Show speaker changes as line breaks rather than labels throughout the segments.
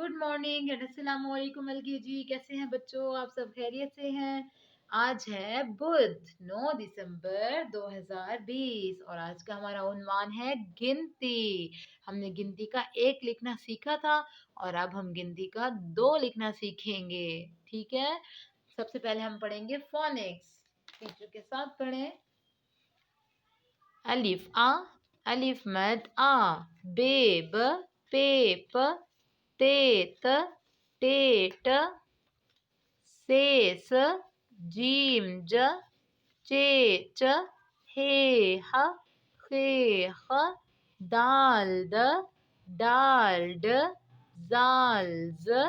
Good morning and अस्सलाम वालेकुम जी। कैसे हैं बच्चों? आप सब खैरियत से हैं? आज है बुध 9 दिसंबर 2020 और आज का हमारा उन्वान है गिनती। हमने गिनती का एक लिखना सीखा था और अब हम गिनती का दो लिखना सीखेंगे। ठीक है, सबसे पहले हम पढ़ेंगे फोनिक्स। टीचर के साथ पढ़ें। अलिफ आ, अलिफ मद आ, बेब, पेप, तेत, टेट, सेस, जीम ज, चेच, हे ह, खे ह, दाल द, डाल्ड, जाल ज,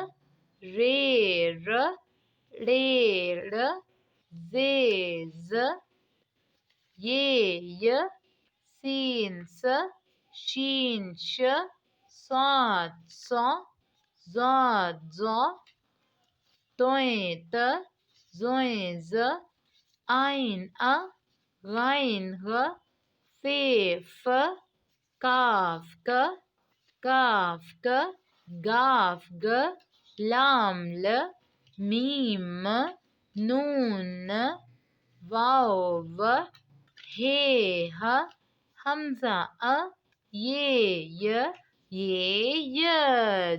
रेर, डेड़, जेज, ये, सीन स, शीन श, स्वाद सौ, ज़ाद ज़ौ, तोएं त, ज़ोएं ज़, आइन अ, गाइन ग, फे फ, काफ क, काफ क, गाफ ग, लाम ल, मीम म, नून, वाव व, हे ह, हमजा अ, ये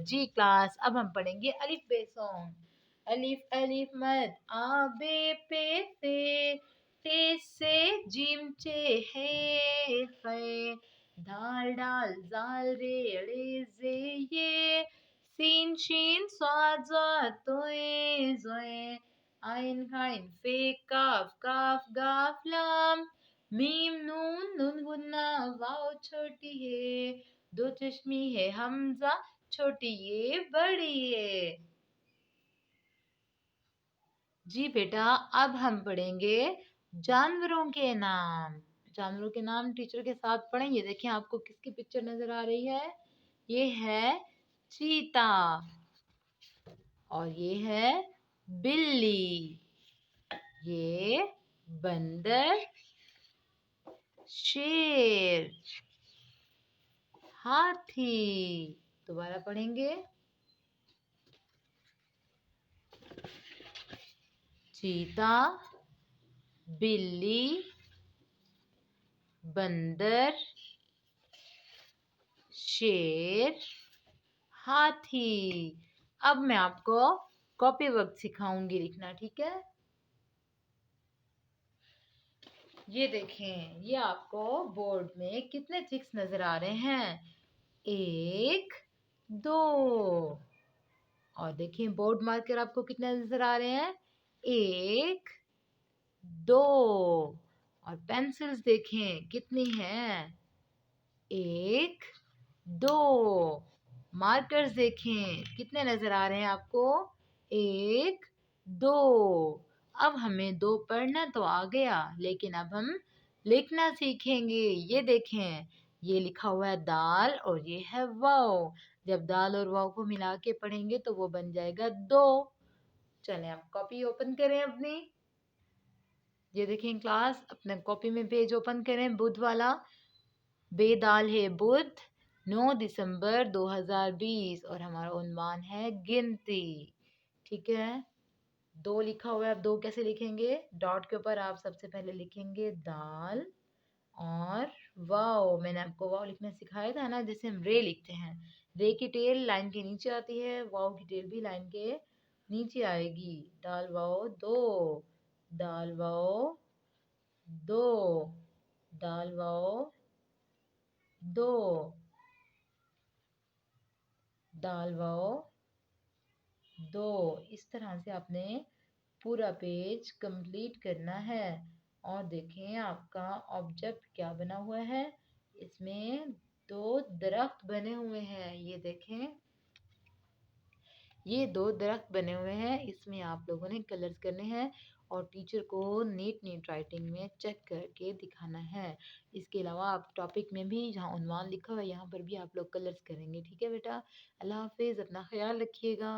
जी क्लास। अब हम पढ़ेंगे अलिफ बे सॉन्ग। अलिफ अलिफ मद आ बे पे ते से जीम चे हे खे, दाल डाल जाल रे रे जे ये, सीन शीन स्वाद ज़ा तोए ज़ोए, आइन गाइन फे काफ काफ गाफ लाम, मीम नून नून गुन्ना वाव छोटी है, दो चश्मी है हमजा छोटी ये बड़ी है। जी बेटा, अब हम पढ़ेंगे जानवरों के नाम। जानवरों के नाम टीचर के साथ पढ़ें। ये देखें, आपको किसकी पिक्चर नजर आ रही है? ये है चीता और ये है बिल्ली, ये बंदर, शेर, हाथी। दोबारा पढ़ेंगे। चीता, बिल्ली, बंदर, शेर, हाथी। अब मैं आपको कॉपी वर्क सिखाऊंगी लिखना, ठीक है? ये देखें, ये आपको बोर्ड में कितने चिक्स नजर आ रहे हैं? एक, दो। और देखिए बोर्ड मार्कर आपको कितने नजर आ रहे हैं? एक, दो। और पेंसिल्स देखें कितनी हैं? एक, दो। मार्कर्स देखें कितने नजर आ रहे हैं आपको? एक, दो। अब हमें दो पढ़ना तो आ गया, लेकिन अब हम लिखना सीखेंगे। ये देखें, ये लिखा हुआ है दाल और ये है वाव। जब दाल और वाव को मिला के पढ़ेंगे तो वो बन जाएगा दो। चलें अब कॉपी ओपन करें अपनी। ये देखें क्लास, अपने कॉपी में पेज ओपन करें, बुध वाला। बेदाल है बुध 9 दिसंबर 2020 और हमारा उन्वान है गिनती। ठीक है, दो लिखा हुआ है। अब दो कैसे लिखेंगे? डॉट के ऊपर आप सबसे पहले लिखेंगे दाल और वाव। मैंने आपको वाव लिखना सिखाया था ना, जैसे हम रे लिखते हैं। रे की टेल लाइन के नीचे आती है, वाव की टेल भी लाइन के नीचे आएगी। दाल वाव दो, दाल वाव दो, दाल वाव दो, दाल वाव दो। इस तरह से आपने पूरा पेज कंप्लीट करना है। और देखें आपका ऑब्जेक्ट क्या बना हुआ है। इसमें दो दरख्त बने हुए हैं। ये देखें, ये दो दरख्त बने हुए हैं। इसमें आप लोगों ने कलर्स करने हैं और टीचर को नीट नीट राइटिंग में चेक करके दिखाना है। इसके अलावा आप टॉपिक में भी जहाँ उन्वान लिखा हुआ है यहाँ पर भी आप लोग कलर्स करेंगे। ठीक है बेटा, अल्लाह हाफिज़, अपना ख्याल रखिएगा।